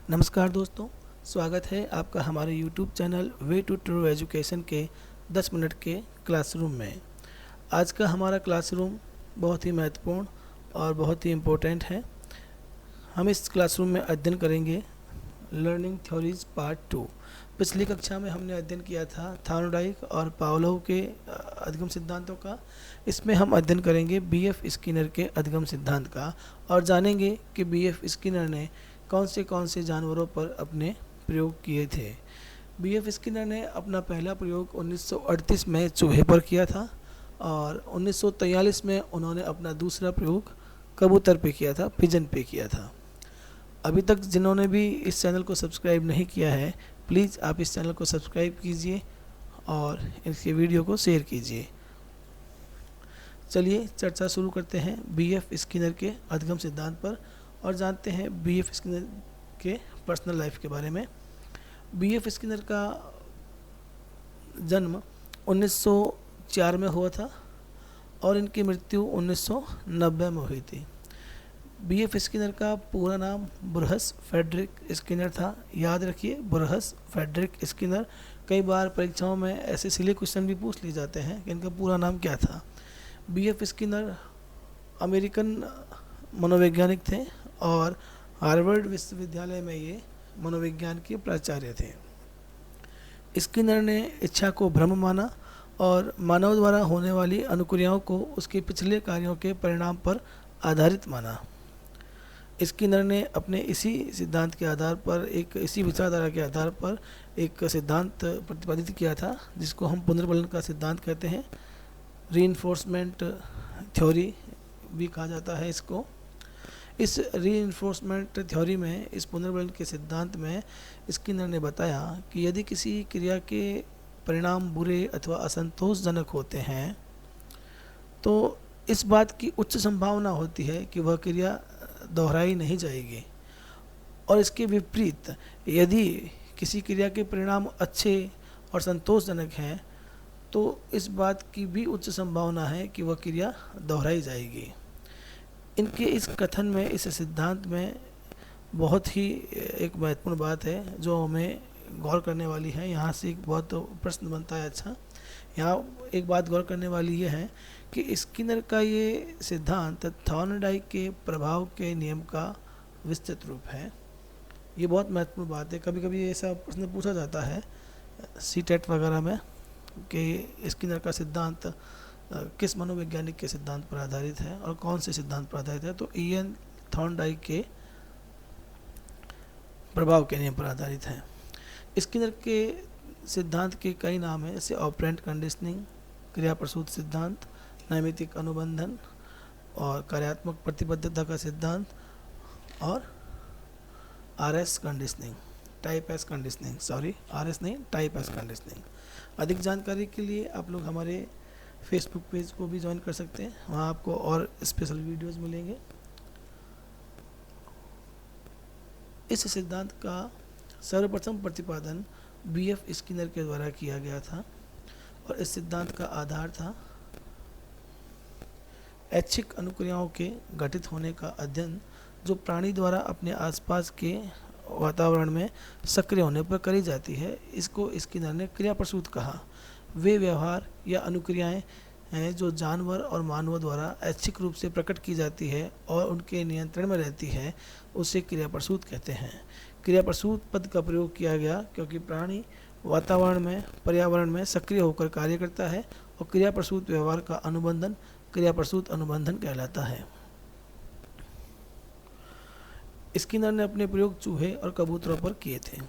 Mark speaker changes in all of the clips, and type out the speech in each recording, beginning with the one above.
Speaker 1: नमस्कार दोस्तों, स्वागत है आपका हमारे YouTube channel way to true education के 10 मिनट के क्लासरूम में। आज का हमारा क्लासरूम बहुत ही महत्वपूर्ण और बहुत ही इम्पोर्टेंट है। हम इस क्लासरूम में अध्ययन करेंगे लर्निंग थ्योरीज पार्ट 2। पिछली कक्षा में हमने अध्ययन किया था थॉर्नडाइक और पावलोव के अधिगम सिद्धांतों का। इसमें हम अध्ययन करेंगे बीएफ स्किनर के अधिगम सिद्धांत का और जानेंगे कि बीएफ स्किनर ने कौन से जानवरों पर अपने प्रयोग किए थे। बीएफ स्किनर ने अपना पहला प्रयोग 1938 में चूहे पर किया था और 1943 में उन्होंने अपना दूसरा प्रयोग कबूतर पे किया था, पिजन पे किया था। अभी तक जिन्होंने भी इस चैनल को सब्सक्राइब नहीं किया है, प्लीज़ आप इस चैनल को सब्सक्राइब कीजिए और इसके वीडियो को शेयर कीजिए। चलिए चर्चा शुरू करते हैं बीएफ स्किनर के अधिगम सिद्धांत पर और जानते हैं बीएफ स्किनर के पर्सनल लाइफ के बारे में। बीएफ स्किनर का जन्म 1904 में हुआ था और इनकी मृत्यु 1990 में हुई थी। बीएफ स्किनर का पूरा नाम बुरहस फ्रेडरिक स्किनर था। याद रखिए, बुरहस फ्रेडरिक स्किनर। कई बार परीक्षाओं में ऐसे सिले क्वेश्चन भी पूछ लिए जाते हैं कि इनका पूरा नाम क्या था। बीएफ स्किनर अमेरिकन मनोवैज्ञानिक थे और हार्वर्ड विश्वविद्यालय में ये मनोविज्ञान के प्राचार्य थे। स्किनर ने इच्छा को भ्रम माना और मानव द्वारा होने वाली अनुक्रियाओं को उसके पिछले कार्यों के परिणाम पर आधारित माना। स्किनर ने अपने इसी सिद्धांत के आधार पर इसी विचारधारा के आधार पर एक सिद्धांत प्रतिपादित किया था जिसको हम पुनर्बलन का सिद्धांत कहते हैं। रीइंफोर्समेंट थ्योरी भी कहा जाता है इसको। इस रीइंफोर्समेंट थ्योरी में, इस पुनर्बलन के सिद्धांत में स्किनर ने बताया कि यदि किसी क्रिया के परिणाम बुरे अथवा असंतोषजनक होते हैं तो इस बात की उच्च संभावना होती है कि वह क्रिया दोहराई नहीं जाएगी, और इसके विपरीत यदि किसी क्रिया के परिणाम अच्छे और संतोषजनक हैं तो इस बात की भी उच्च संभावना है कि वह क्रिया दोहराई जाएगी। इनके इस कथन में, इस सिद्धांत में बहुत ही एक महत्वपूर्ण बात है जो हमें गौर करने वाली है। यहाँ से एक बहुत प्रश्न बनता है। अच्छा, यहाँ एक बात गौर करने वाली ये है कि स्किनर का ये सिद्धांत थॉर्नडाइक के प्रभाव के नियम का विस्तृत रूप है। ये बहुत महत्वपूर्ण बात है। कभी कभी ऐसा प्रश्न पूछा जाता है सीटेट वगैरह में कि स्किनर का सिद्धांत किस मनोवैज्ञानिक के सिद्धांत पर आधारित है और कौन से सिद्धांत पर आधारित है, तो इयन थॉर्नडाइक के प्रभाव के नियम पर आधारित है। स्किनर के सिद्धांत के कई नाम हैं, जैसे ऑपरेंट कंडीशनिंग, क्रिया प्रसूत सिद्धांत, नैमित्तिक अनुबंधन और कार्यात्मक प्रतिबद्धता का सिद्धांत और RS conditioning, type S conditioning, sorry RS नहीं, टाइप एस कंडीशनिंग। अधिक जानकारी के लिए आप लोग हमारे फेसबुक पेज को भी ज्वाइन कर सकते हैं, वहाँ आपको और स्पेशल वीडियोस मिलेंगे। इस सिद्धांत का सर्वप्रथम प्रतिपादन बीएफ स्किनर के द्वारा किया गया था और इस सिद्धांत का आधार था ऐच्छिक अनुक्रियाओं के घटित होने का अध्ययन जो प्राणी द्वारा अपने आसपास के वातावरण में सक्रिय होने पर करी जाती है। इसको स्किनर ने क्रिया प्रसूत कहा। वे व्यवहार या अनुक्रियाएं हैं जो जानवर और मानव द्वारा ऐच्छिक रूप से प्रकट की जाती है और उनके नियंत्रण में रहती है, उसे क्रिया प्रसूत कहते हैं। क्रिया प्रसूत पद का प्रयोग किया गया क्योंकि प्राणी वातावरण में, पर्यावरण में सक्रिय होकर कार्य करता है और क्रिया प्रसूत व्यवहार का अनुबंधन क्रिया प्रसूत अनुबंधन कहलाता है। स्किनर ने अपने प्रयोग चूहे और कबूतरों पर किए थे।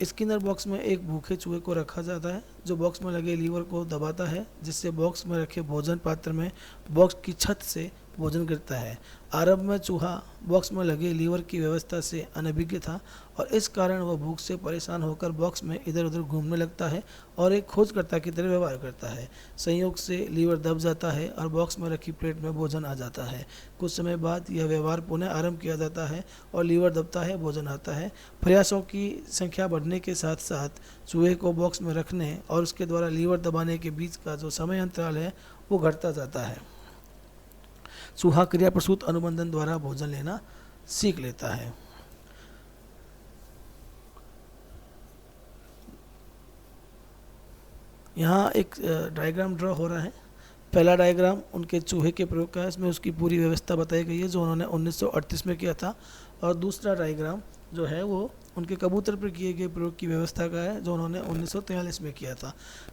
Speaker 1: स्किनर बॉक्स में एक भूखे चूहे को रखा जाता है जो बॉक्स में लगे लीवर को दबाता है, जिससे बॉक्स में रखे भोजन पात्र में बॉक्स की छत से भोजन गिरता है। आरंभ में चूहा बॉक्स में लगे लीवर की व्यवस्था से अनभिज्ञ था और इस कारण वह भूख से परेशान होकर बॉक्स में इधर उधर घूमने लगता है और एक खोजकर्ता की तरह व्यवहार करता है। संयोग से लीवर दब जाता है और बॉक्स में रखी प्लेट में भोजन आ जाता है। कुछ समय बाद यह व्यवहार पुनः आरंभ किया जाता है और लीवर दबता है, भोजन आता है। प्रयासों की संख्या बढ़ने के साथ साथ चूहे को बॉक्स में रखने और उसके द्वारा लीवर दबाने के बीच का जो समय अंतराल है वो घटता जाता है। चूहा क्रिया प्रसूत अनुबंधन द्वारा भोजन लेना सीख लेता है। यहाँ एक डायग्राम ड्रॉ हो रहा है। पहला डायग्राम उनके चूहे के प्रयोग का है, इसमें उसकी पूरी व्यवस्था बताई गई है जो उन्होंने 1938 में किया था। और दूसरा डायग्राम जो है वो उनके कबूतर पर किए गए प्रयोग की व्यवस्था का है जो उन्होंने 1943 में किया था।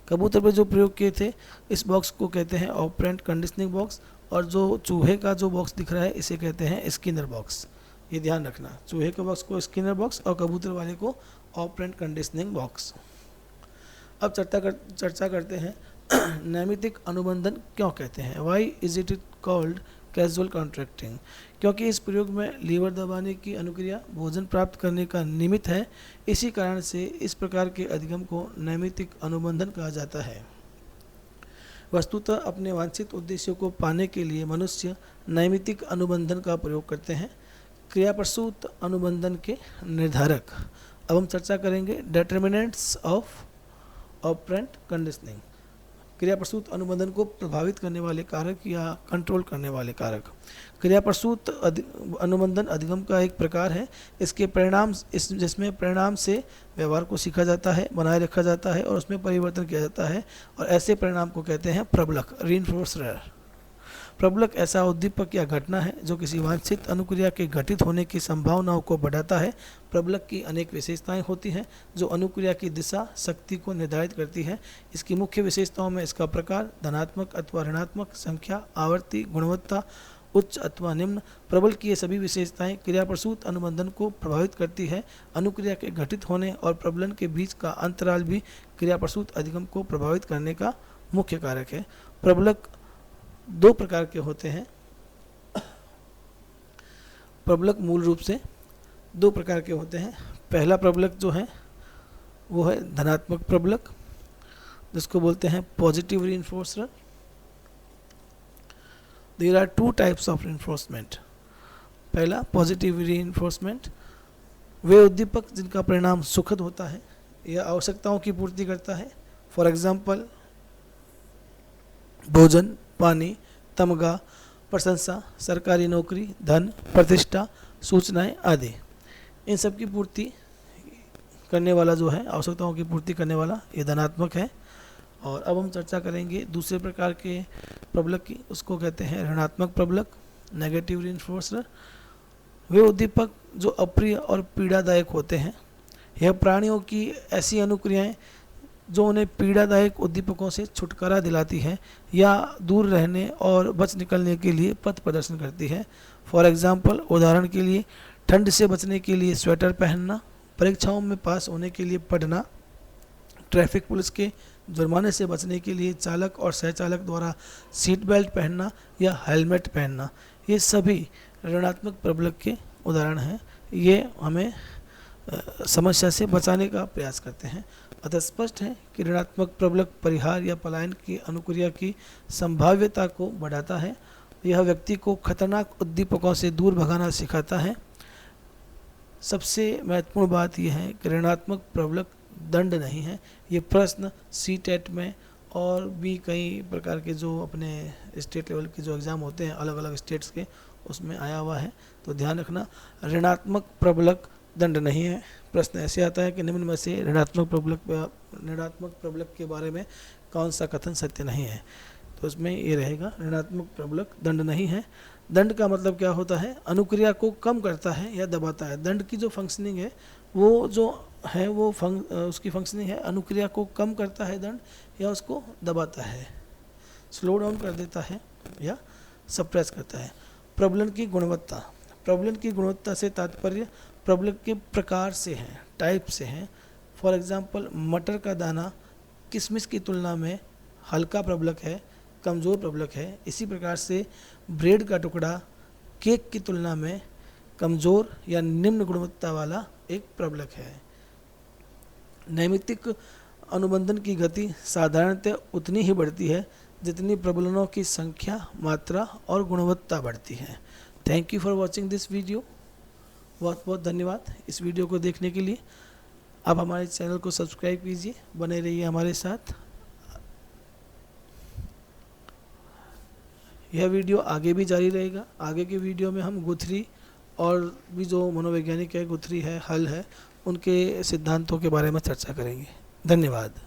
Speaker 1: कबूतर पर जो प्रयोग किए थे इस बॉक्स को कहते हैं ऑपरेंट कंडीशनिंग बॉक्स, और जो चूहे का जो बॉक्स दिख रहा है इसे कहते हैं स्किनर बॉक्स। ये ध्यान रखना, चूहे के बॉक्स को स्किनर बॉक्स और कबूतर वाले को ऑपरेंट कंडीशनिंग बॉक्स। अब चर्चा करते हैं नैमित्तिक अनुबंधन क्यों कहते हैं, why is it called casual contracting. क्योंकि इस प्रयोग में लीवर दबाने की अनुक्रिया भोजन प्राप्त करने का निमित्त है, इसी कारण से इस प्रकार के अधिगम को नैमित्तिक अनुबंधन कहा जाता है। वस्तुतः अपने वांछित उद्देश्यों को पाने के लिए मनुष्य नैमित्तिक अनुबंधन का प्रयोग करते हैं। क्रियाप्रसूत अनुबंधन के निर्धारक। अब हम चर्चा करेंगे डिटर्मिनेंट्स ऑफ ऑपरेंट कंडीशनिंग। क्रियाप्रसूत अनुबंधन को प्रभावित करने वाले कारक या कंट्रोल करने वाले कारक। क्रियाप्रसूत अनुबंधन अधिगम का एक प्रकार है। इसके परिणाम जिसमें परिणाम से व्यवहार को सीखा जाता है, बनाए रखा जाता है और उसमें परिवर्तन किया जाता है, और ऐसे परिणाम को कहते हैं प्रबलक, रीइंफोर्सर। प्रबलक ऐसा उद्दीपक या घटना है जो किसी वांछित अनुक्रिया के घटित होने की संभावनाओं को बढ़ाता है। प्रबलक की अनेक विशेषताएं होती हैं जो अनुक्रिया की दिशा, शक्ति को निर्धारित करती है। इसकी मुख्य विशेषताओं में इसका प्रकार, धनात्मक अथवा ऋणात्मक, संख्या, आवृत्ति, गुणवत्ता, उच्च अथवा निम्न। प्रबल की ये सभी विशेषताएं क्रियाप्रसूत अनुबंधन को प्रभावित करती है। अनुक्रिया के घटित होने और प्रबलन के बीच का अंतराल भी क्रियाप्रसूत अधिगम को प्रभावित करने का मुख्य कारक है। प्रबलक दो प्रकार के होते हैं। प्रबलक मूल रूप से दो प्रकार के होते हैं। पहला प्रबलक जो है वो है धनात्मक प्रबलक, जिसको बोलते हैं positive reinforcer. There are two types of reinforcement. पहला पॉजिटिव रीइंफोर्समेंट, वे उद्दीपक जिनका परिणाम सुखद होता है या आवश्यकताओं की पूर्ति करता है। फॉर एग्जाम्पल भोजन, पानी, तमगा, प्रशंसा, सरकारी नौकरी, धन, प्रतिष्ठा, सूचनाएं आदि। इन सब की पूर्ति करने वाला जो है, आवश्यकताओं की पूर्ति करने वाला, ये धनात्मक है। और अब हम चर्चा करेंगे दूसरे प्रकार के प्रबलक की, उसको कहते हैं ऋणात्मक प्रबलक, नेगेटिव रीइंफोर्सर। वे उद्दीपक जो अप्रिय और पीड़ादायक होते हैं। यह प्राणियों की ऐसी अनुक्रियाएं जो उन्हें पीड़ादायक उद्दीपकों से छुटकारा दिलाती है या दूर रहने और बच निकलने के लिए पथ प्रदर्शन करती है। फॉर एग्जाम्पल, उदाहरण के लिए ठंड से बचने के लिए स्वेटर पहनना, परीक्षाओं में पास होने के लिए पढ़ना, ट्रैफिक पुलिस के जुर्माने से बचने के लिए चालक और सहचालक द्वारा सीट बेल्ट पहनना या हेलमेट पहनना। ये सभी ऋणात्मक प्रबलक के उदाहरण हैं। ये हमें समस्या से बचाने का प्रयास करते हैं। अतः स्पष्ट है कि ऋणात्मक प्रबलक परिहार या पलायन की अनुक्रिया की संभाव्यता को बढ़ाता है। यह व्यक्ति को खतरनाक उद्दीपकों से दूर भगाना सिखाता है। सबसे महत्वपूर्ण बात यह है कि ऋणात्मक प्रबलक दंड नहीं है। ये प्रश्न सीटेट में और भी कई प्रकार के जो अपने स्टेट लेवल के जो एग्ज़ाम होते हैं अलग अलग स्टेट्स के, उसमें आया हुआ है। तो ध्यान रखना, ऋणात्मक प्रबलक दंड नहीं है। प्रश्न ऐसे आता है कि निम्न में से ऋणात्मक प्रबलक के बारे में कौन सा कथन सत्य नहीं है, तो उसमें ये रहेगा ऋणात्मक प्रबलक दंड नहीं है। दंड का मतलब क्या होता है, अनुक्रिया को कम करता है या दबाता है। दंड की जो फंक्शनिंग है वो जो है वो उसकी फंक्शनिंग है, अनुक्रिया को कम करता है दंड, या उसको दबाता है, स्लो डाउन कर देता है या सप्रेस करता है। प्रबलन की गुणवत्ता। प्रबलन की गुणवत्ता से तात्पर्य प्रबलक के प्रकार से हैं, टाइप से हैं। फॉर एग्जांपल, मटर का दाना किशमिश की तुलना में हल्का प्रबलक है, कमज़ोर प्रबलक है। इसी प्रकार से ब्रेड का टुकड़ा केक की तुलना में कमज़ोर या निम्न गुणवत्ता वाला एक प्रबलक है। नैमित्तिक अनुबंधन की गति साधारणतः उतनी ही बढ़ती है जितनी प्रबलनों की संख्या, मात्रा और गुणवत्ता बढ़ती है। Thank you for watching this video. बहुत बहुत धन्यवाद इस वीडियो को देखने के लिए। आप हमारे चैनल को सब्सक्राइब कीजिए, बने रहिए हमारे साथ। यह वीडियो आगे भी जारी रहेगा। आगे के वीडियो में हम गुथरी और भी जो मनोवैज्ञानिक है, गुथरी है, हल है, उनके सिद्धांतों के बारे में चर्चा करेंगे। धन्यवाद।